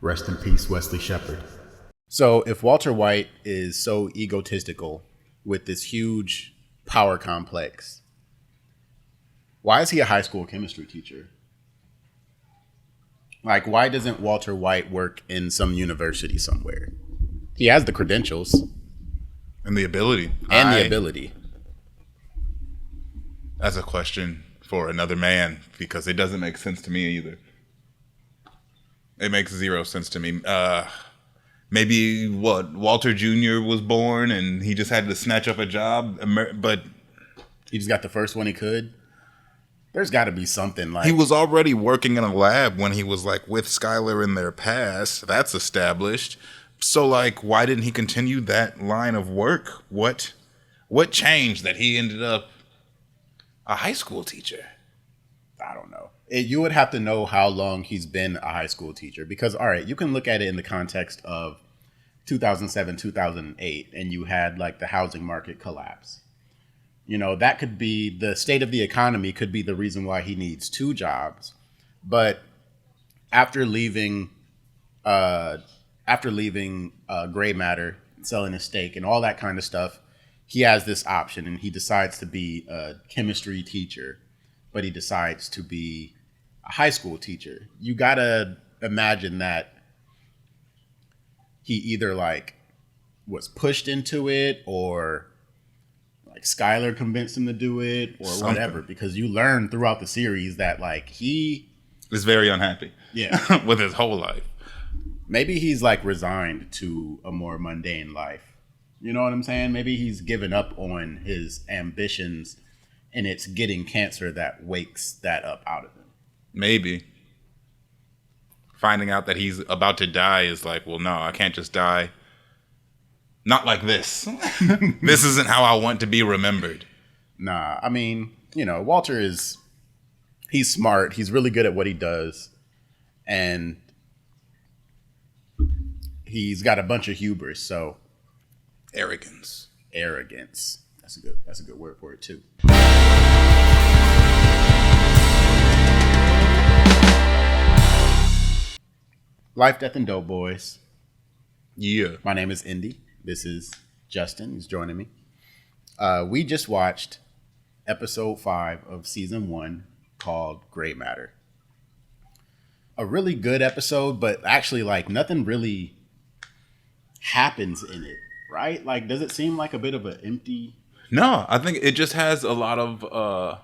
Rest in peace, Wesley Shepard. So if Walter White is so egotistical with this huge power complex, why is he a high school chemistry teacher? Like, why doesn't Walter White work in some university somewhere? He has the credentials. And the ability. That's a question for another man, because it doesn't make sense to me either. It makes zero sense to me. Maybe Walter Jr. was born and he just had to snatch up a job, but he just got the first one he could. There's got to be something like... He was already working in a lab when he was like with Skylar in their past. That's established. So like, why didn't he continue that line of work? What changed that he ended up a high school teacher? I don't know. You would have to know how long he's been a high school teacher, because, all right, you can look at it in the context of 2007, 2008, and you had like the housing market collapse. You know, that could be the state of the economy, could be the reason why he needs two jobs. But after leaving Gray Matter, selling his stake and all that kind of stuff, he has this option and he decides to be a chemistry teacher, but he decides to be a high school teacher. You got to imagine that he either like was pushed into it, or like Skylar convinced him to do it, or whatever, because you learn throughout the series that like he is very unhappy. Yeah. With his whole life. Maybe he's like resigned to a more mundane life. You know what I'm saying? Maybe he's given up on his ambitions and it's getting cancer that wakes that up out of him. Maybe. Finding out that he's about to die is like, well, no, I can't just die. Not like this. This isn't how I want to be remembered. Nah, I mean, you know, Walter he's smart. He's really good at what he does. And he's got a bunch of hubris, so. Arrogance. That's a good word for it too. Life, Death, and Dopeboys. Yeah. My name is Indy. This is Justin. He's joining me. We just watched episode 5 of season 1 called Gray Matter. A really good episode, but actually like nothing really happens in it, right? Like, does it seem like a bit of an empty... No, I think it just has a lot of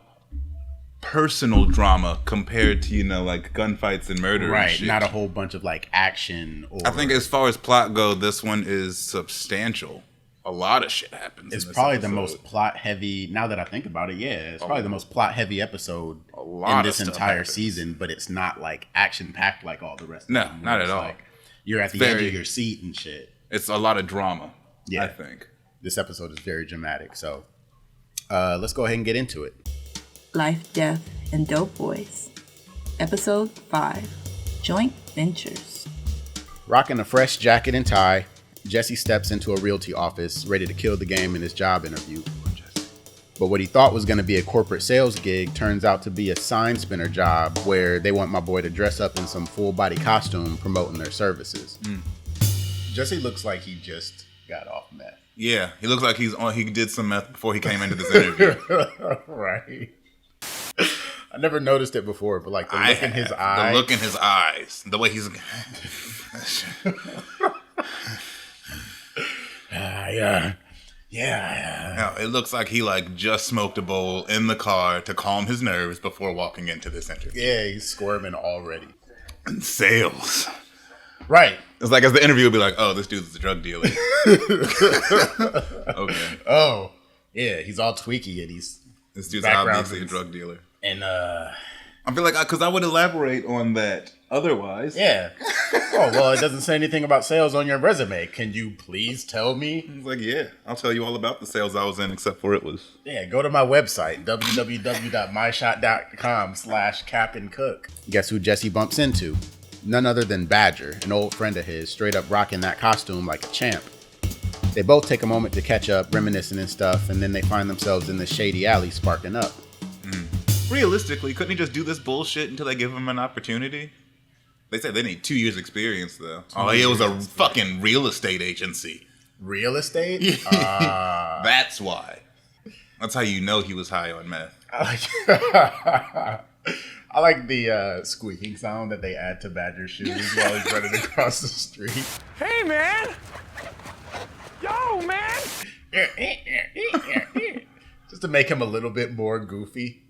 personal drama compared to, you know, like gunfights and murder. Right, and shit. Not a whole bunch of like action. Or... I think as far as plot go, this one is substantial. A lot of shit happens. It's probably the most plot heavy. Now that I think about it, yeah, it's probably the most plot heavy episode in this entire season. But it's not like action packed like all the rest. No, of them. not It's at all. Like you're at the edge of your seat and shit. It's a lot of drama. Yeah, I think this episode is very dramatic. So let's go ahead and get into it. Life, Death, and Dopeboys. Episode 5. Joint Ventures. Rocking a fresh jacket and tie, Jesse steps into a realty office ready to kill the game in his job interview. But what he thought was going to be a corporate sales gig turns out to be a sign spinner job where they want my boy to dress up in some full body costume promoting their services. Jesse looks like he just got off meth. Yeah, he looks like he did some meth before he came into this interview. Right. I never noticed it before, but like the look in his eyes. The look in his eyes. The way he's... Yeah. No, it looks like he like just smoked a bowl in the car to calm his nerves before walking into this interview. Yeah, he's squirming already. And sales. Right. It's like as the interview will be like, oh, this dude's a drug dealer. Okay. Oh, yeah, he's all tweaky and this dude's obviously a drug dealer. And I feel like because I would elaborate on that otherwise. Yeah. Oh, well, it doesn't say anything about sales on your resume. Can you please tell me? He's like, yeah, I'll tell you all about the sales I was in, except for it was. Yeah, go to my website, www.myshot.com/Captain Guess who Jesse bumps into? None other than Badger, an old friend of his, straight up rocking that costume like a champ. They both take a moment to catch up, reminiscing and stuff, and then they find themselves in this shady alley sparking up. Realistically, couldn't he just do this bullshit until they give him an opportunity? They said they need 2 years experience, though. It was a fucking real estate agency. Real estate? That's why. That's how you know he was high on meth. I like the squeaking sound that they add to Badger's shoes while he's running across the street. Hey, man! Yo, man! Just to make him a little bit more goofy.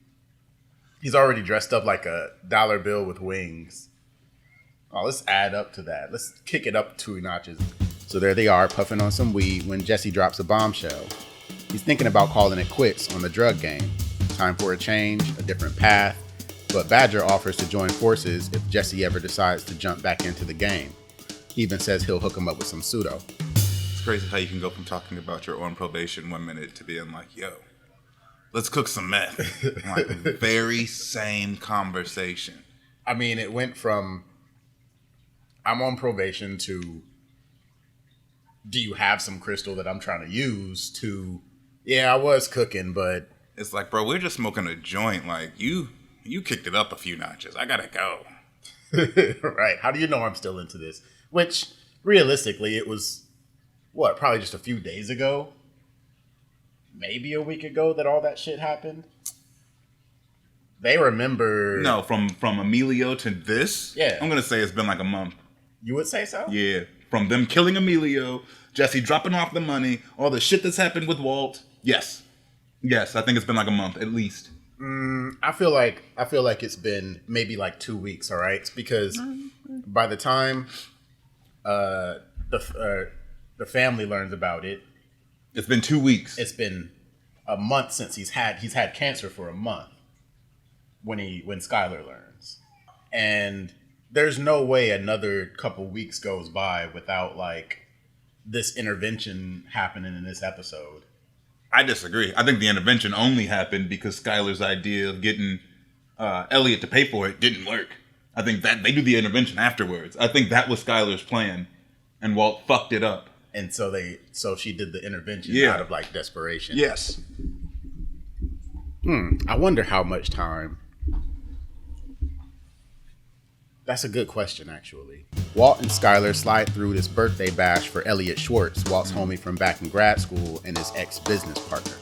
He's already dressed up like a dollar bill with wings. Oh, let's add up to that. Let's kick it up 2 notches. So there they are, puffing on some weed when Jesse drops a bombshell. He's thinking about calling it quits on the drug game. Time for a change, a different path. But Badger offers to join forces if Jesse ever decides to jump back into the game. He even says he'll hook him up with some pseudo. It's crazy how you can go from talking about you're on probation 1 minute to being like, yo, let's cook some meth. Like, very same conversation. I mean, it went from I'm on probation to do you have some crystal that I'm trying to use to, yeah, I was cooking, but... It's like, bro, we're just smoking a joint. Like, you kicked it up a few notches. I gotta go. Right. How do you know I'm still into this? Which, realistically, it was, what, probably just a few days ago? Maybe a week ago that all that shit happened? They remember... No, from Emilio to this? Yeah. I'm gonna say it's been like a month. You would say so? Yeah. From them killing Emilio, Jesse dropping off the money, all the shit that's happened with Walt. Yes. Yes, I think it's been like a month at least. I feel like it's been maybe like 2 weeks, all right? It's because by the time the family learns about it, it's been 2 weeks. It's been a month since he's had cancer for a month when Skylar learns. And there's no way another couple weeks goes by without like this intervention happening in this episode. I disagree. I think the intervention only happened because Skylar's idea of getting Elliot to pay for it didn't work. I think that they do the intervention afterwards. I think that was Skylar's plan, and Walt fucked it up. And so she did the intervention out of like desperation. Yes. I wonder how much time. That's a good question, actually. Walt and Skylar slide through this birthday bash for Elliot Schwartz, Walt's homie from back in grad school and his ex-business partner.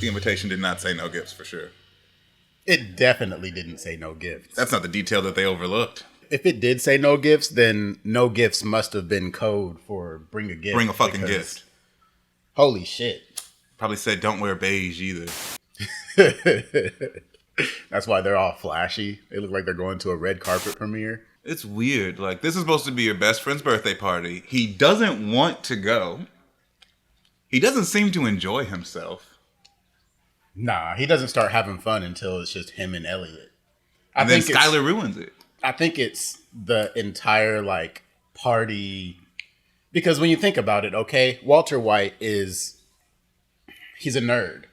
The invitation did not say no gifts, for sure. It definitely didn't say no gifts. That's not the detail that they overlooked. If it did say no gifts, then no gifts must have been code for bring a gift. Bring a fucking gift. Holy shit. Probably said don't wear beige either. That's why they're all flashy. They look like they're going to a red carpet premiere. It's weird. Like, this is supposed to be your best friend's birthday party. He doesn't want to go. He doesn't seem to enjoy himself. Nah, he doesn't start having fun until it's just him and Elliot. And then Skylar ruins it. I think it's the entire, like, party. Because when you think about it, okay, Walter White he's a nerd.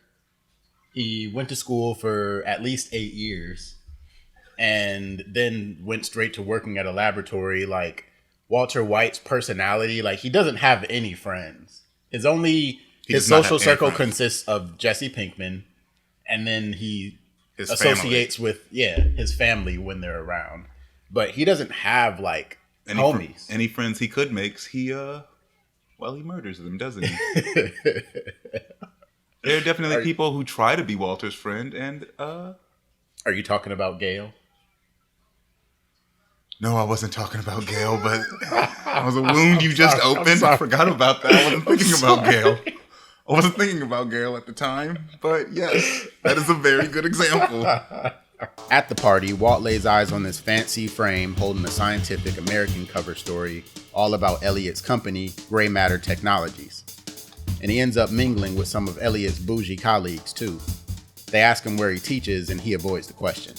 He went to school for at least 8 years and then went straight to working at a laboratory. Like, Walter White's personality, like, he doesn't have any friends. His social circle consists of Jesse Pinkman, and then he associates with his family when they're around. But he doesn't have, like, homies. Any friends he could make, he murders them, doesn't he? There are definitely people who try to be Walter's friend, and Are you talking about Gail? No, I wasn't talking about Gail, but that was a wound you just opened. I forgot about that. I wasn't thinking about Gail. I wasn't thinking about Gail at the time, but yes, that is a very good example. At the party, Walt lays eyes on this fancy frame holding a scientific American cover story all about Elliot's company, Gray Matter Technologies. And he ends up mingling with some of Elliot's bougie colleagues, too. They ask him where he teaches, and he avoids the question.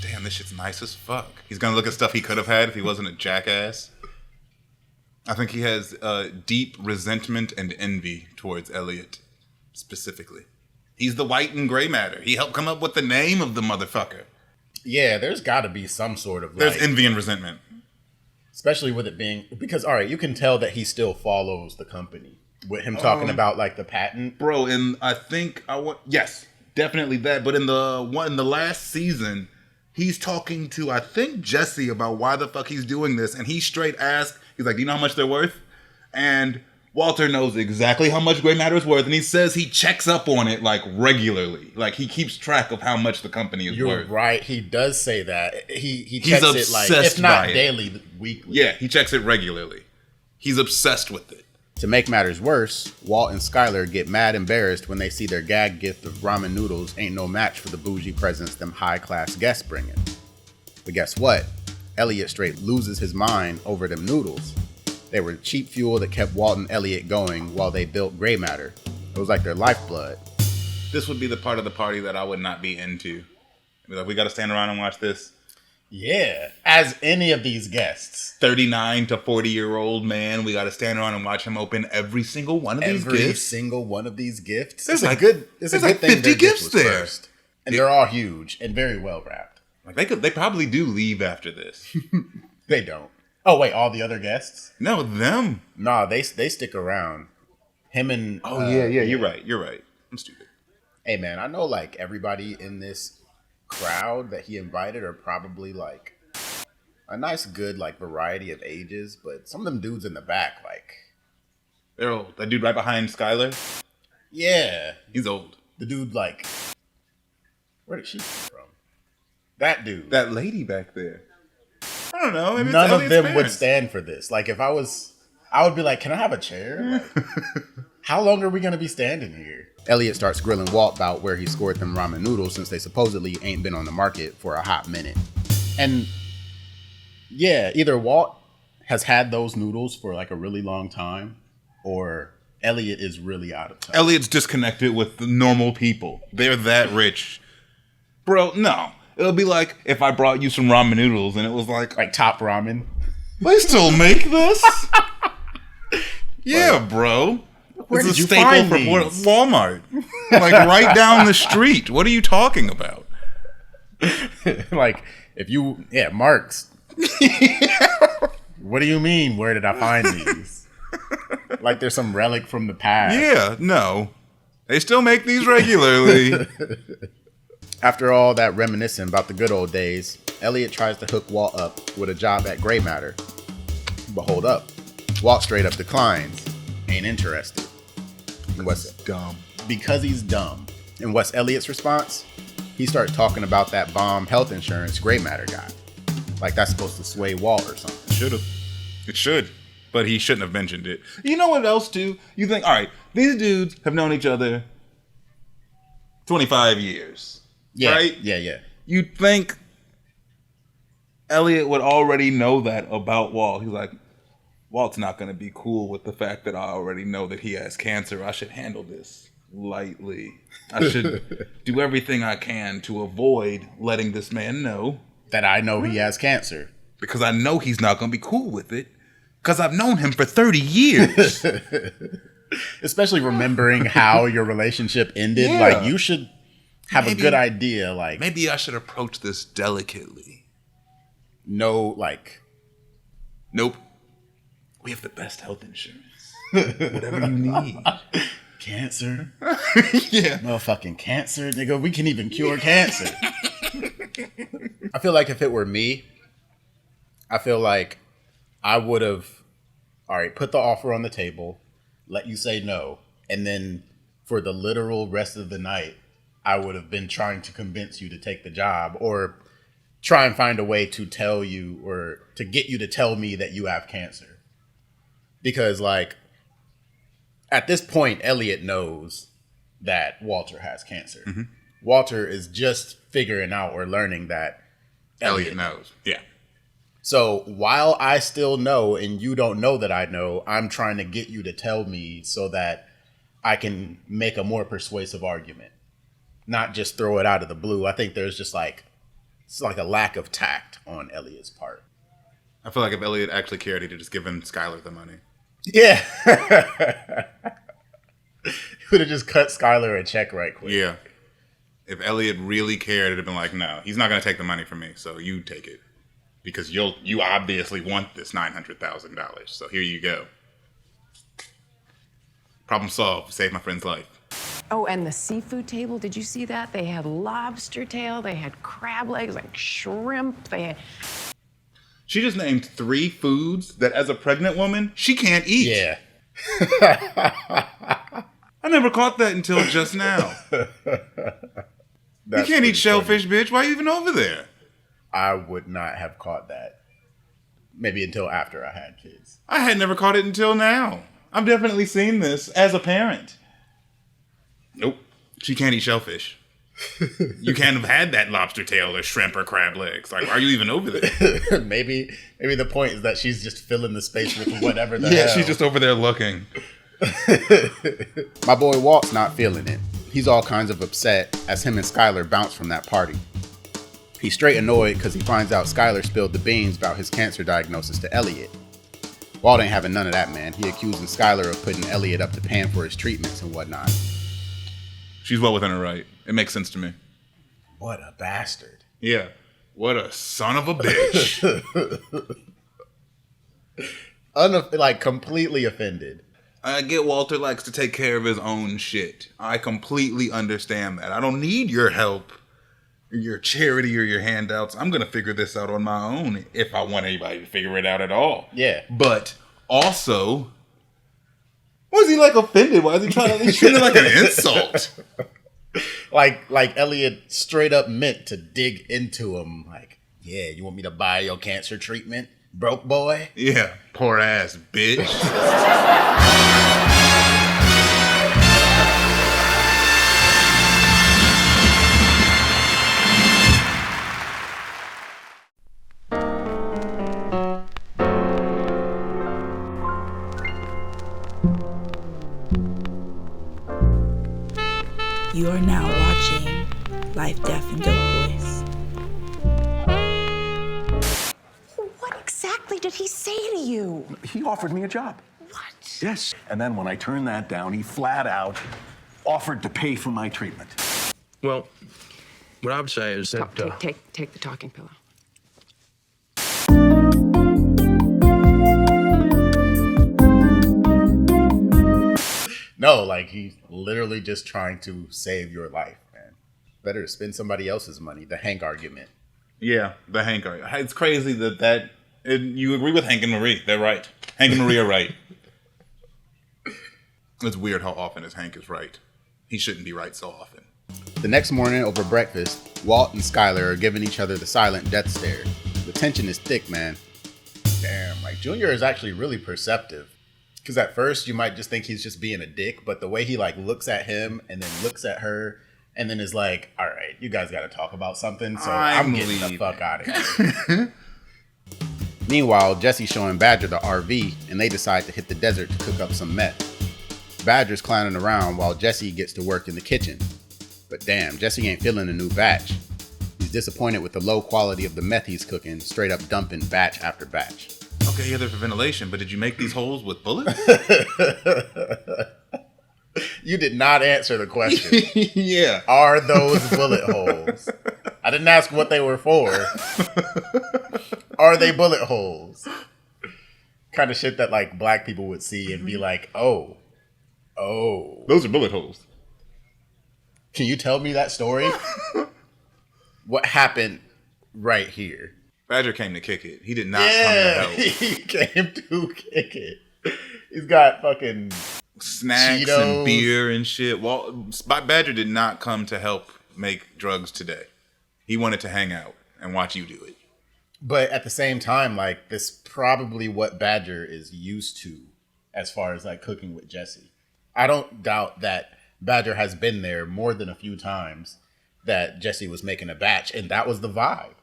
Damn, this shit's nice as fuck. He's gonna look at stuff he could have had if he wasn't a jackass. I think he has deep resentment and envy towards Elliot, specifically. He's the white and gray matter. He helped come up with the name of the motherfucker. Yeah, there's got to be some sort of, there's envy and resentment. Especially with it being... Because, all right, you can tell that he still follows the company. With him talking about, like, the patent. Bro, and I think yes, definitely that. But in the last season, he's talking to, I think, Jesse about why the fuck he's doing this. And he straight asks, he's like, do you know how much they're worth? And Walter knows exactly how much gray matter is worth. And he says he checks up on it like regularly. Like he keeps track of how much the company is worth. You're right. He does say that. He He's checks it obsessed like, if not by it. daily, weekly. Yeah, he checks it regularly. He's obsessed with it. To make matters worse, Walt and Skylar get mad embarrassed when they see their gag gift of ramen noodles ain't no match for the bougie presents them high-class guests bringing. But guess what? Elliot straight loses his mind over them noodles. They were cheap fuel that kept Walt and Elliot going while they built gray matter. It was like their lifeblood. This would be the part of the party that I would not be into. I'd be like, we got to stand around and watch this. Yeah, as any of these guests. 39 to 40-year-old man, we got to stand around and watch him open every single one of these gifts. Every single one of these gifts. There's It's like a good thing 50 their gift gifts was there. first. And they're all huge and very well wrapped. Like they probably do leave after this. They don't. Oh wait, all the other guests? No, them. Nah, they stick around. Him and You're right. I'm stupid. hey man, I know like everybody in this crowd that he invited are probably like a nice good like variety of ages, but some of them dudes in the back, like They're old. That dude right behind Skylar, yeah, he's old. the dude like where did she come from? That dude. That lady back there. I don't know. Maybe None it's of Elliot's them would parents. stand for this. Like if I would be like, can I have a chair? Like, how long are we gonna be standing here? Elliot starts grilling Walt about where he scored them ramen noodles since they supposedly ain't been on the market for a hot minute. And yeah, either Walt has had those noodles for like a really long time, or Elliot is really out of touch. Elliot's disconnected with the normal people. They're that rich. Bro, no. It'll be like if I brought you some ramen noodles and it was like, Like Top Ramen. they still make this? Yeah, bro. Where It's did a you staple find for these? Walmart. Like right down the street. What are you talking about? Like if you Mark's. What do you mean? Where did I find these? Like there's some relic from the past. Yeah, no. They still make these regularly. After all that reminiscing about the good old days, Elliot tries to hook Walt up with a job at Gray Matter. But hold up. Walt straight up declines. Ain't interested. And what's Dumb. because he's dumb. And what's Elliot's response? He starts talking about that bomb health insurance Gray Matter got. Like that's supposed to sway Walt or something. Should have. It should. But he shouldn't have mentioned it. You know what else, too? You think, all right, these dudes have known each other 25 years. Yeah, Right? yeah. You'd think Elliot would already know that about Walt. He's like, Walt's not going to be cool with the fact that I already know that he has cancer. I should handle this lightly. I should do everything I can to avoid letting this man know. That I know he has cancer. Because I know he's not going to be cool with it. Because I've known him for 30 years. Especially remembering how your relationship ended. Yeah. Like you should have Maybe- a good idea. Like Maybe I should approach this delicately. no, like Nope. We have the best health insurance. Whatever you need. cancer. Yeah. Motherfucking cancer, nigga. We can even cure cancer. I feel like if it were me, I feel like I would have, all right, put the offer on the table, let you say no, and then for the literal rest of the night, I would have been trying to convince you to take the job or try and find a way to tell you or to get you to tell me that you have cancer. Because, like, at this point, Elliot knows that Walter has cancer. Mm-hmm. Walter is just figuring out or learning that Elliot knows. Yeah. So while I still know and you don't know that I know, I'm trying to get you to tell me so that I can make a more persuasive argument. Not just throw it out of the blue. I think there's just like, it's like a lack of tact on Elliot's part. I feel like if Elliot actually cared, he'd have just given Skylar the money. Yeah. He would have just cut Skylar a check right quick. Yeah. If Elliot really cared, it'd have been like, no, he's not going to take the money from me, so you take it. Because you obviously want this $900,000, so here you go. Problem solved. Save my friend's life. Oh, and the seafood table, did you see that? They had lobster tail, they had crab legs, like shrimp, they had... She just named 3 foods that as a pregnant woman, she can't eat. Yeah. I never caught that until just now. You can't eat shellfish, bitch. Why are you even over there? I would not have caught that. Maybe until after I had kids. I had never caught it until now. I've definitely seen this as a parent. Nope. She can't eat shellfish. You can't have had that lobster tail or shrimp or crab legs. Like, why are you even over there? maybe the point is that she's just filling the space with whatever the hell. Yeah, she's just over there looking. My boy Walt's not feeling it. He's all kinds of upset as him and Skylar bounce from that party. He's straight annoyed because he finds out Skylar spilled the beans about his cancer diagnosis to Elliot. Walt ain't having none of that, man. He accusing Skylar of putting Elliot up to paying for his treatments and whatnot. She's well within her right. It makes sense to me. What a bastard. Yeah. What a son of a bitch. Completely offended. I get Walter likes to take care of his own shit. I completely understand that. I don't need your help, or your charity, or your handouts. I'm going to figure this out on my own if I want anybody to figure it out at all. Yeah. But also, was he like offended? Why is he trying to treat it like an insult? Like Elliot straight up meant to dig into him. Like, yeah, you want me to buy your cancer treatment, broke boy? Yeah, poor ass bitch. You are now watching Life, Death, and Dopeboys. What exactly did he say to you? He offered me a job. What? Yes. And then when I turned that down, he flat out offered to pay for my treatment. Well, what I would say is that... Take the talking pillow. No, like he's literally just trying to save your life, man. Better to spend somebody else's money. The Hank argument. Yeah, the Hank argument. It's crazy that you agree with Hank and Marie. They're right. Hank and Marie are right. It's weird how often Hank is right. He shouldn't be right so often. The next morning over breakfast, Walt and Skylar are giving each other the silent death stare. The tension is thick, man. Damn, like Junior is actually really perceptive. Because at first you might just think he's just being a dick, but the way he like looks at him and then looks at her and then is like, all right, you guys got to talk about something, so I'm getting the fuck out of here. Meanwhile, Jesse's showing Badger the RV and they decide to hit the desert to cook up some meth. Badger's clowning around while Jesse gets to work in the kitchen. But damn, Jesse ain't feeling a new batch. He's disappointed with the low quality of the meth he's cooking, straight up dumping batch after batch. Okay, yeah, they're for ventilation, but did you make these holes with bullets? You did not answer the question. Yeah. Are those bullet holes? I didn't ask what they were for. Are they bullet holes? Kind of shit that like black people would see and be like, oh. Those are bullet holes. Can you tell me that story? What happened right here? Badger came to kick it. He did not come to help. He came to kick it. He's got fucking snacks Cheetos and beer and shit. Badger did not come to help make drugs today. He wanted to hang out and watch you do it. But at the same time, like, this probably what Badger is used to as far as like cooking with Jesse. I don't doubt that Badger has been there more than a few times that Jesse was making a batch, and that was the vibe.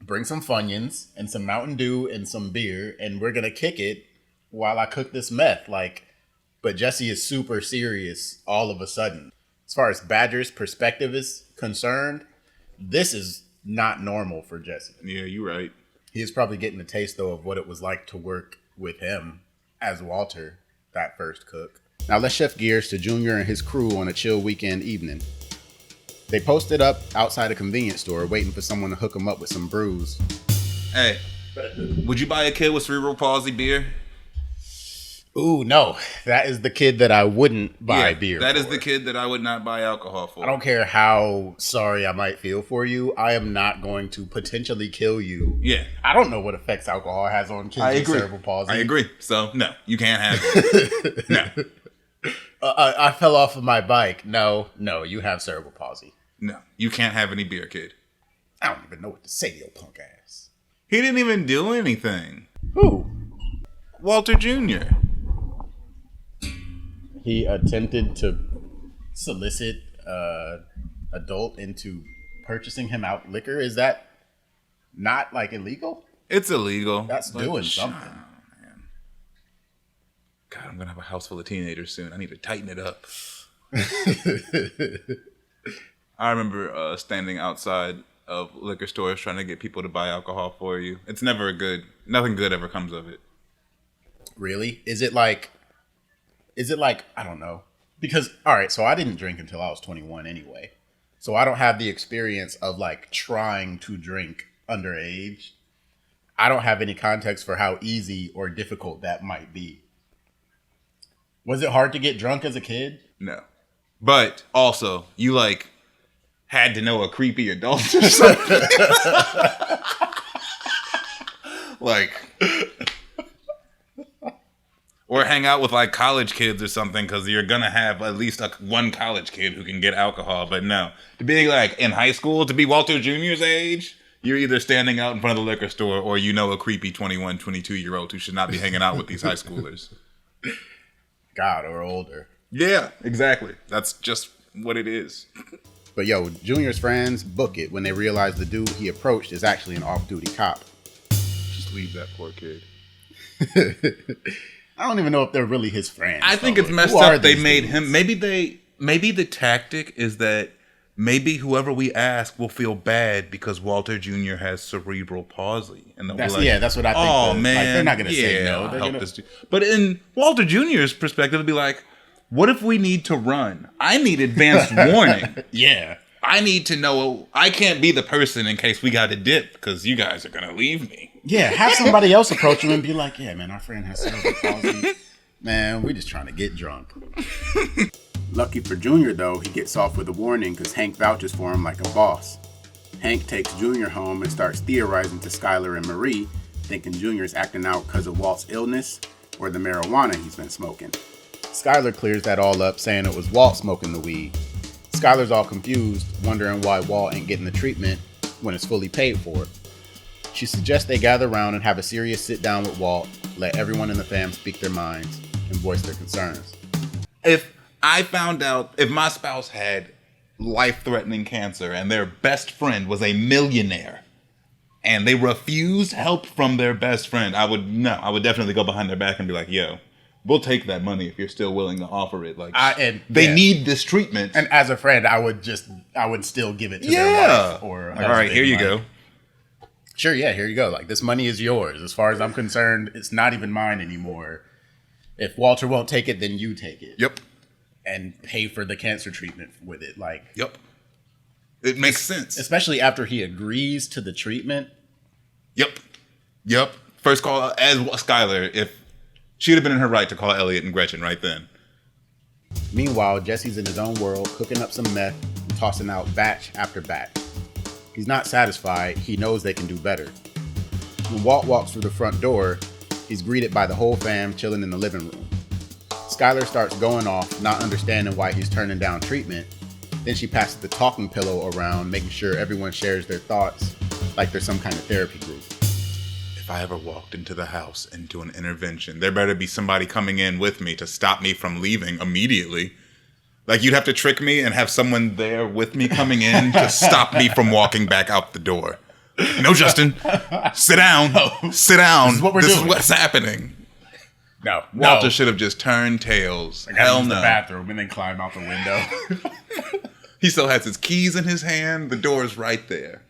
Bring some Funyuns and some Mountain Dew and some beer, and we're gonna kick it while I cook this meth. Like, but Jesse is super serious all of a sudden. As far as Badger's perspective is concerned, this is not normal for Jesse. Yeah, you're right. He is probably getting a taste, though, of what it was like to work with him as Walter, that first cook. Now let's shift gears to Junior and his crew on a chill weekend evening. They posted up outside a convenience store waiting for someone to hook them up with some brews. Hey, would you buy a kid with cerebral palsy beer? Ooh, no. That is the kid that I wouldn't buy beer That is for. the kid that I would not buy alcohol for. I don't care how sorry I might feel for you. I am not going to potentially kill you. Yeah. I don't know what effects alcohol has on kids with cerebral palsy. I agree. So, no, you can't have it. No. I fell off of my bike. No, you have cerebral palsy. No, you can't have any beer, kid. I don't even know what to say to your punk ass. He didn't even do anything. Who? Walter Jr. He attempted to solicit adult into purchasing him out liquor. Is that not like illegal? It's illegal. That's but doing something. Man. God, I'm gonna have a house full of teenagers soon. I need to tighten it up. I remember standing outside of liquor stores trying to get people to buy alcohol for you. It's never good. Nothing good ever comes of it. Really? Is it like I don't know. Because all right, so I didn't drink until I was 21 anyway. So I don't have the experience of like trying to drink underage. I don't have any context for how easy or difficult that might be. Was it hard to get drunk as a kid? No. But also, you like had to know a creepy adult or something. Like, or hang out with like college kids or something, because you're gonna have at least one college kid who can get alcohol. But no, to be like in high school, to be Walter Jr.'s age, you're either standing out in front of the liquor store or you know a creepy 21, 22-year-old who should not be hanging out with these high schoolers. God, or older. Yeah, exactly. That's just what it is. But yo, Junior's friends book it when they realize the dude he approached is actually an off-duty cop. Just leave that poor kid. I don't even know if they're really his friends. I think though. it's messed Who are up. They these made dudes? him. Maybe the tactic is that maybe whoever we ask will feel bad because Walter Jr. has cerebral palsy, and they'll be like, that's what I think. "Oh Like, man, they're not gonna say no. I'll They're help gonna... this dude." But in Walter Jr.'s perspective, it'd be like, "What if we need to run? I need advanced warning. Yeah. I need to know. I can't be the person in case we got to dip because you guys are gonna leave me." Yeah, have somebody else approach him and be like, yeah, man, our friend has cerebral palsy. Man, we're just trying to get drunk. Lucky for Junior, though, he gets off with a warning because Hank vouches for him like a boss. Hank takes Junior home and starts theorizing to Skylar and Marie, thinking Junior's acting out because of Walt's illness or the marijuana he's been smoking. Skylar clears that all up, saying it was Walt smoking the weed. Skylar's all confused, wondering why Walt ain't getting the treatment when it's fully paid for. She suggests they gather around and have a serious sit down with Walt, let everyone in the fam speak their minds and voice their concerns. If I found out if my spouse had life-threatening cancer and their best friend was a millionaire and they refused help from their best friend, I would definitely go behind their back and be like, yo, we'll take that money if you're still willing to offer it. Like, they need this treatment. And as a friend, I would still give it to their wife or like, all right, here you go. Sure, yeah, here you go. Like, this money is yours. As far as I'm concerned, it's not even mine anymore. If Walter won't take it, then you take it. Yep. And pay for the cancer treatment with it. Like, yep. It makes sense. Especially after he agrees to the treatment. Yep. First call as Skylar, if she'd have been in her right to call Elliot and Gretchen right then. Meanwhile, Jesse's in his own world, cooking up some meth and tossing out batch after batch. He's not satisfied. He knows they can do better. When Walt walks through the front door, he's greeted by the whole fam chilling in the living room. Skylar starts going off, not understanding why he's turning down treatment. Then she passes the talking pillow around, making sure everyone shares their thoughts like they're some kind of therapy group. If I ever walked into the house into an intervention, there better be somebody coming in with me to stop me from leaving immediately. Like, you'd have to trick me and have someone there with me coming in to stop me from walking back out the door. No, Justin. Sit down. Sit down. This is what we're doing. This is what's happening. No. Walter should have just turned tails. Hell no. The bathroom and then climb out the window. He still has his keys in his hand. The door's right there.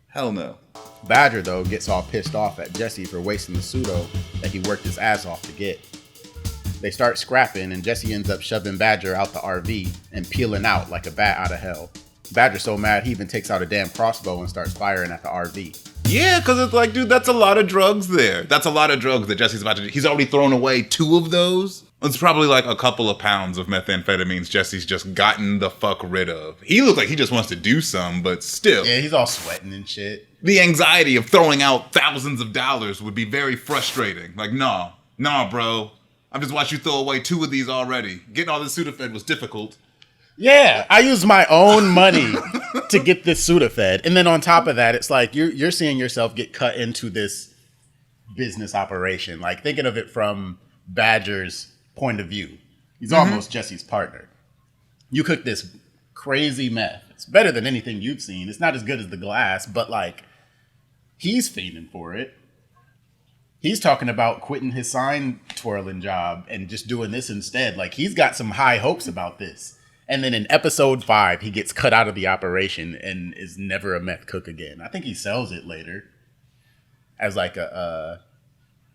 Hell no. Badger, though, gets all pissed off at Jesse for wasting the pseudo that he worked his ass off to get. They start scrapping, and Jesse ends up shoving Badger out the RV and peeling out like a bat out of hell. Badger's so mad he even takes out a damn crossbow and starts firing at the RV. Yeah, because it's like, dude, that's a lot of drugs there. That's a lot of drugs that Jesse's about to do. He's already thrown away 2 of those. It's probably like a couple of pounds of methamphetamines Jesse's just gotten the fuck rid of. He looks like he just wants to do some, but still. Yeah, he's all sweating and shit. The anxiety of throwing out thousands of dollars would be very frustrating. Like, nah, bro. I've just watched you throw away 2 of these already. Getting all this Sudafed was difficult. Yeah, I used my own money to get this Sudafed. And then on top of that, it's like you're seeing yourself get cut into this business operation. Like, thinking of it from Badger's point of view. He's almost Jesse's partner. You cook this crazy meth. It's better than anything you've seen. It's not as good as the glass, but like, he's fiending for it. He's talking about quitting his sign twirling job and just doing this instead. Like, he's got some high hopes about this. And then in episode 5, he gets cut out of the operation and is never a meth cook again. I think he sells it later as like a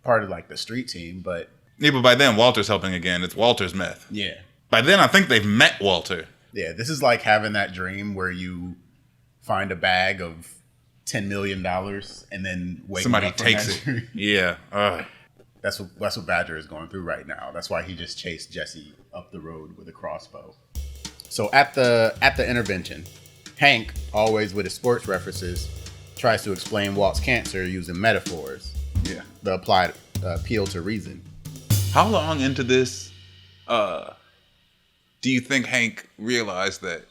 part of like the street team. But yeah, but by then Walter's helping again. It's Walter's meth. yeah. By then I think they've met Walter. Yeah, this is like having that dream where you find a bag of $10 million and then Somebody takes it. Yeah. That's what Badger is going through right now. That's why he just chased Jesse up the road with a crossbow. So at the intervention, Hank, always with his sports references, tries to explain Walt's cancer using metaphors. Yeah. The applied appeal to reason. How long into this do you think Hank realized that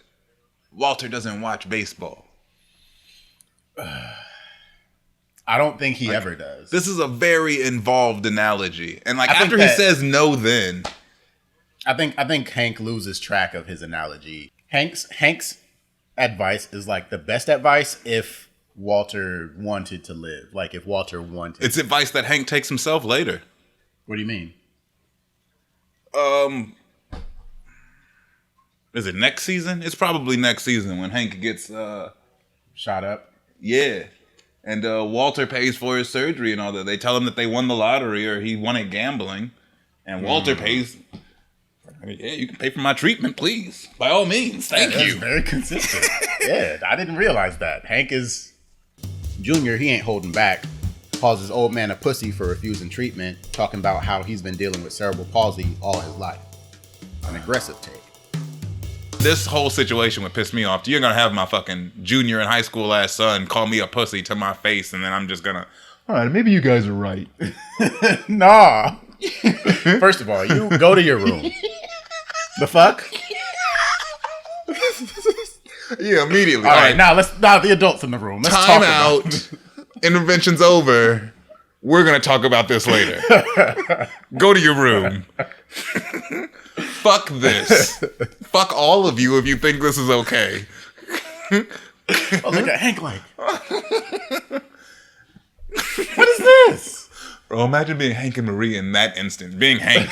Walter doesn't watch baseball? I don't think he ever does. This is a very involved analogy. And like, I think after he that- says no then... I think Hank loses track of his analogy. Hank's advice is like the best advice if Walter wanted to live. Like, if Walter wanted. It's advice that Hank takes himself later. What do you mean? Is it next season? It's probably next season when Hank gets Shot up. yeah. And Walter pays for his surgery and all that. They tell him that they won the lottery or he won it gambling. And Walter pays. Yeah, you can pay for my treatment, please. By all means. Thank That's you. very consistent. Yeah, I didn't realize that. Hank is Junior. He ain't holding back. Calls his old man a pussy for refusing treatment, talking about how he's been dealing with cerebral palsy all his life. An aggressive take. This whole situation would piss me off. You're going to have my fucking junior in high school ass son call me a pussy to my face, and then I'm just going to... All right, maybe you guys are right. Nah. First of all, you go to your room. The fuck? Yeah, immediately. All right, now the adults in the room. Let's Time talk about out. Intervention's over. We're going to talk about this later. Go to your room. Fuck this. Fuck all of you if you think this is okay. Oh, look at Hank like. What is this? Bro, imagine being Hank and Marie in that instant. Being Hank.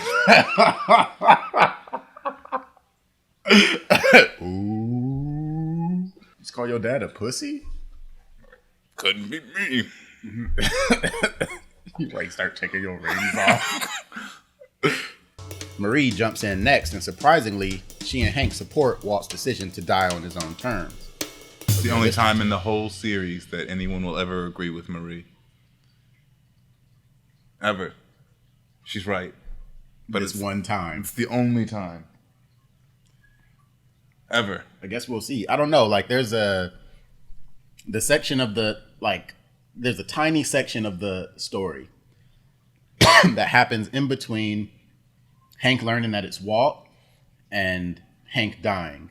Ooh. Just call your dad a pussy? Couldn't be me. You like start taking your rings off. Marie jumps in next, and surprisingly, she and Hank support Walt's decision to die on his own terms. It's the only time in the whole series that anyone will ever agree with Marie. Ever. She's right. But This one time. it's the only time. Ever. I guess we'll see. I don't know. Like, there's a tiny section of the story that happens in between Hank learning that it's Walt and Hank dying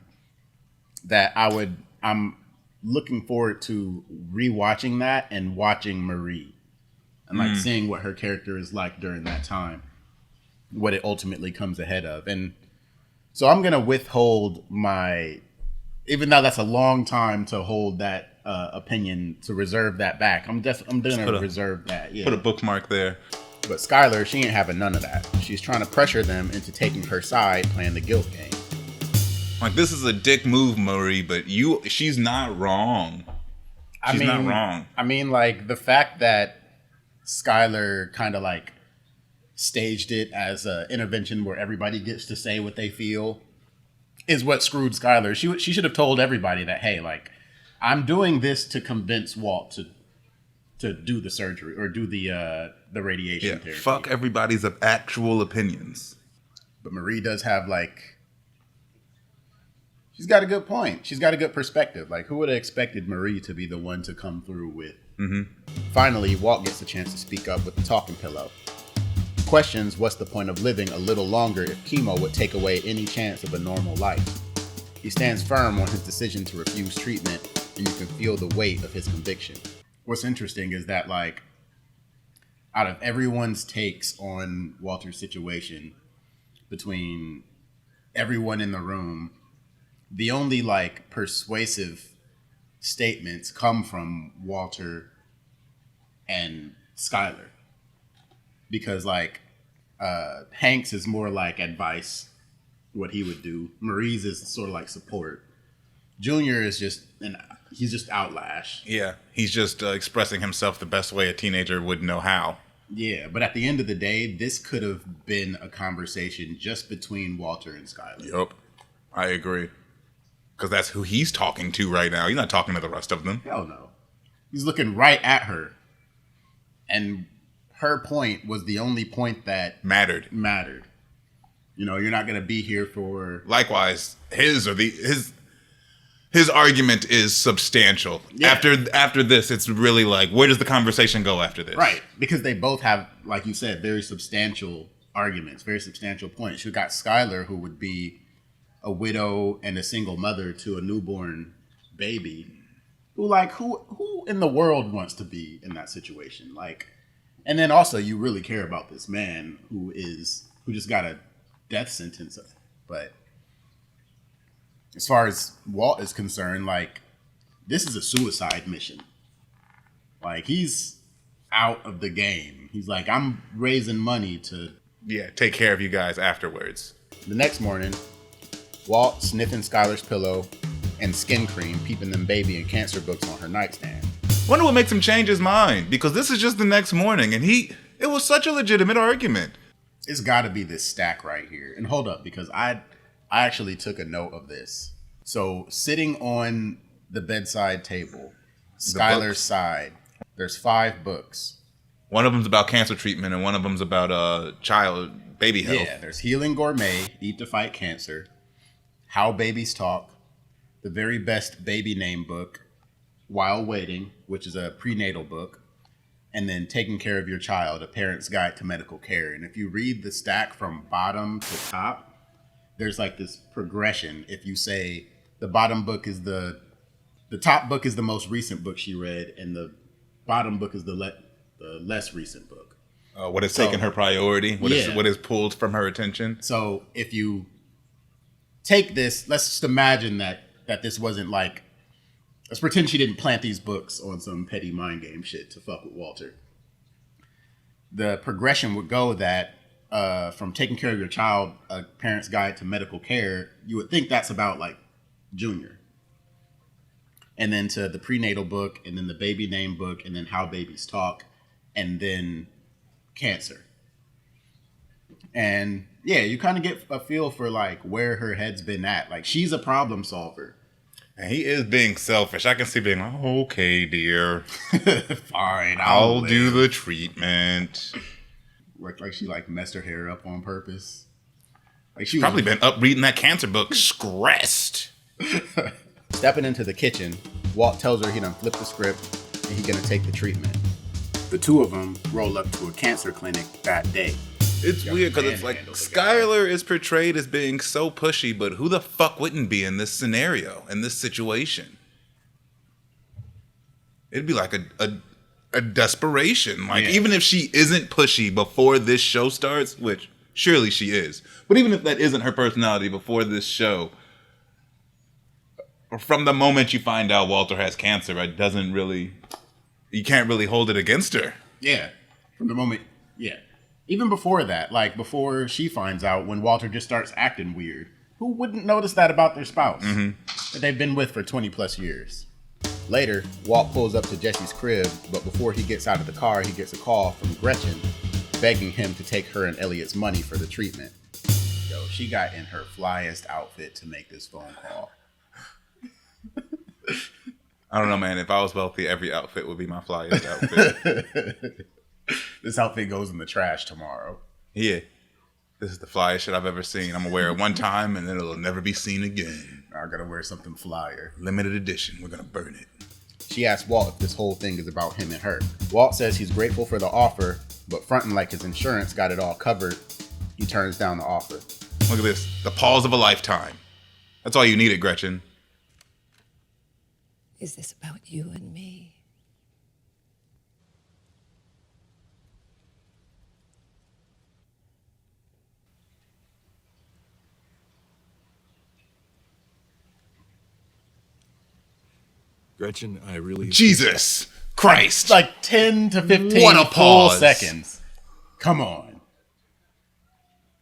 that I'm looking forward to rewatching that and watching Marie and like seeing what her character is like during that time, what it ultimately comes ahead of. And so I'm going to withhold even though that's a long time to hold that opinion, to reserve that back. I'm going to reserve that. Yeah. Put a bookmark there. But Skylar, she ain't having none of that. She's trying to pressure them into taking her side, playing the guilt game. Like, this is a dick move, Marie, but she's not wrong. She's not wrong. I mean, like, the fact that Skylar kind of like staged it as an intervention where everybody gets to say what they feel is what screwed Skylar. She should have told everybody that, hey, like, I'm doing this to convince Walt to do the surgery or do the radiation Yeah, therapy. fuck everybody's actual opinions. But Marie does have like, she's got a good point. She's got a good perspective. Like, who would have expected Marie to be the one to come through with? Finally, Walt gets the chance to speak up with the talking pillow. Questions what's the point of living a little longer if chemo would take away any chance of a normal life. He stands firm on his decision to refuse treatment, and you can feel the weight of his conviction. What's interesting is that, like, out of everyone's takes on Walter's situation, between everyone in the room, the only like persuasive statements come from Walter and Skylar, because like Hank's is more like advice, what he would do. Marie's is sort of like support. Junior is just he's just outlash. Yeah, he's just expressing himself the best way a teenager would know how. Yeah, but at the end of the day, this could have been a conversation just between Walter and Skylar. Yup, I agree. Because that's who he's talking to right now. He's not talking to the rest of them. Hell no. He's looking right at her. And her point was the only point that Mattered. You know, you're not going to be here for... Likewise, his argument is substantial. Yeah. After this, it's really like, where does the conversation go after this? Right. Because they both have, like you said, very substantial arguments, very substantial points. You got Skylar, who would be a widow and a single mother to a newborn baby, who in the world wants to be in that situation? Like, and then also you really care about this man who just got a death sentence. But as far as Walt is concerned, like, this is a suicide mission. Like, he's out of the game. He's like, I'm raising money to... Yeah, take care of you guys afterwards. The next morning, Walt sniffing Skylar's pillow and skin cream, peeping them baby and cancer books on her nightstand. Wonder what makes him change his mind, because this is just the next morning, and it was such a legitimate argument. It's got to be this stack right here. And hold up, because I actually took a note of this. So sitting on the bedside table, Skylar's side, there's 5 books. One of them's about cancer treatment, and one of them's about baby health. Yeah, there's Healing Gourmet, Eat to Fight Cancer, How Babies Talk, The Very Best Baby Name Book, While Waiting, which is a prenatal book, and then Taking Care of Your Child, A Parent's Guide to Medical Care. And if you read the stack from bottom to top, there's like this progression. If you say the bottom book is the top book is the most recent book she read, and the bottom book is the less recent book. What has taken her priority? What is pulled from her attention? So if you take this, let's just imagine that this wasn't like, let's pretend she didn't plant these books on some petty mind game shit to fuck with Walter. The progression would go that from Taking Care of Your Child, A Parent's Guide to Medical Care, you would think that's about like Junior. And then to the prenatal book, and then the baby name book, and then How Babies Talk, and then Cancer. And yeah, you kind of get a feel for like where her head's been at. Like, she's a problem solver. And he is being selfish. I can see being like, okay, dear. Fine, I'll do the treatment. Like she like messed her hair up on purpose. Like she Probably been up reading that cancer book, stressed. Stepping into the kitchen, Walt tells her he done flipped the script and he gonna take the treatment. The two of them roll up to a cancer clinic that day. It's weird because it's like Skylar is portrayed as being so pushy, but who the fuck wouldn't be in this scenario, in this situation? It'd be like a desperation. Like, even if she isn't pushy before this show starts, which surely she is, but even if that isn't her personality before this show, from the moment you find out Walter has cancer, it doesn't really, you can't really hold it against her. Yeah, from the moment, yeah. Even before that, like before she finds out, when Walter just starts acting weird, who wouldn't notice that about their spouse that they've been with for 20 plus years? Later, Walt pulls up to Jesse's crib, but before he gets out of the car, he gets a call from Gretchen begging him to take her and Elliot's money for the treatment. Yo, she got in her flyest outfit to make this phone call. I don't know, man. If I was wealthy, every outfit would be my flyest outfit. This outfit goes in the trash tomorrow. Yeah. This is the flyest shit I've ever seen. I'm going to wear it one time and then it'll never be seen again. I gotta wear something flyer. Limited edition. We're going to burn it. She asks Walt if this whole thing is about him and her. Walt says he's grateful for the offer, but fronting like his insurance got it all covered, he turns down the offer. Look at this. The pause of a lifetime. That's all you needed, Gretchen. Is this about you and me? Gretchen, I really. Jesus Christ. Like 10 to 15 What a full pause. seconds. Come on.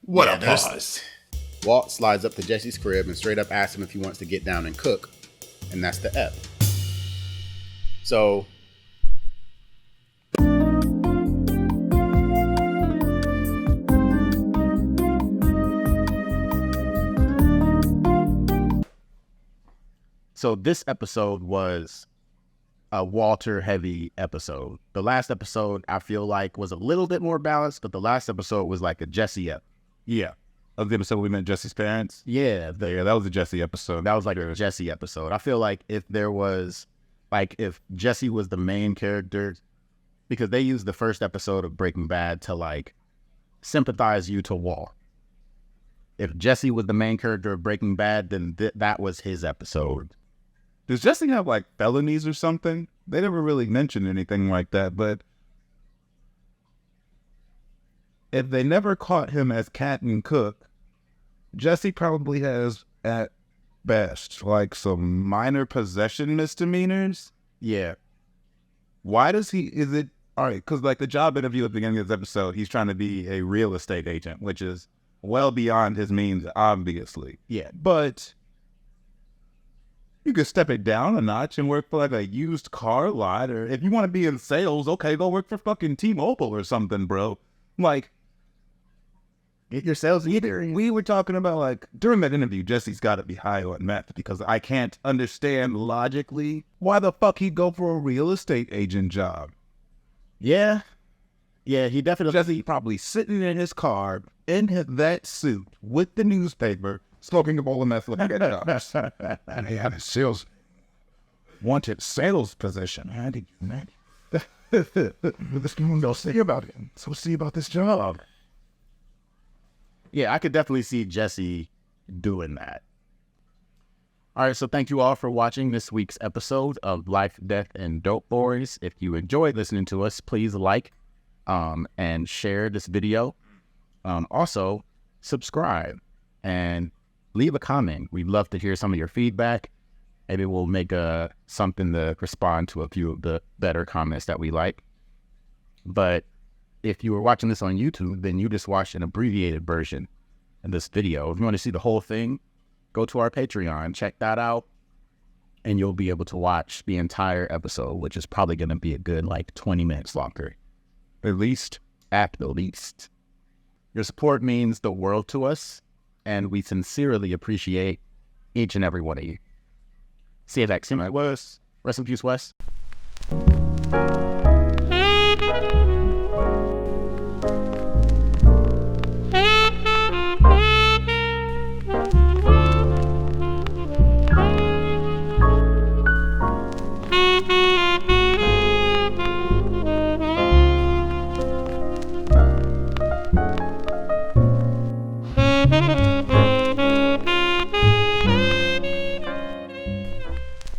What Yeah, a there's- pause. Walt slides up to Jesse's crib and straight up asks him if he wants to get down and cook. And that's the F. So this episode was a Walter heavy episode. The last episode I feel like was a little bit more balanced, but the last episode was like a Jesse ep. Yeah. Of the episode we met Jesse's parents. Yeah, Yeah, that was a Jesse episode. that was like a Jesse episode. I feel like if there was, like, if Jesse was the main character, because they used the first episode of Breaking Bad to, like, sympathize you to Walt. If Jesse was the main character of Breaking Bad, then that was his episode. Does Jesse have like felonies or something? They never really mentioned anything like that, but if they never caught him as Captain Cook, Jesse probably has at best like some minor possession misdemeanors. Yeah. Why does he, is it, all right, because like the job interview at the beginning of this episode, he's trying to be a real estate agent, which is well beyond his means, obviously. Yeah. But you could step it down a notch and work for like a used car lot, or if you want to be in sales, okay, go work for fucking T-Mobile or something, bro. Like, Get your sales either we were talking about like during that interview, Jesse's got to be high on meth because I can't understand logically why the fuck he'd go for a real estate agent job. Yeah. Yeah, he definitely... Jesse probably sitting in his car in that suit with the newspaper, smoking a bowl of meth looking at jobs. And he had a wanted sales position. How did you man? Let's go see about it. So see about this job. Yeah, I could definitely see Jesse doing that. All right, so thank you all for watching this week's episode of Life, Death, and Dopeboys. If you enjoyed listening to us, please like and share this video. Also, subscribe and leave a comment. We'd love to hear some of your feedback. Maybe we'll make something to respond to a few of the better comments that we like. But if you were watching this on YouTube, then you just watched an abbreviated version of this video. If you want to see the whole thing, go to our Patreon, check that out, and you'll be able to watch the entire episode, which is probably going to be a good, 20 minutes longer. At least. At the least. Your support means the world to us, and we sincerely appreciate each and every one of you. See you next time. Wes. Rest in peace, Wes.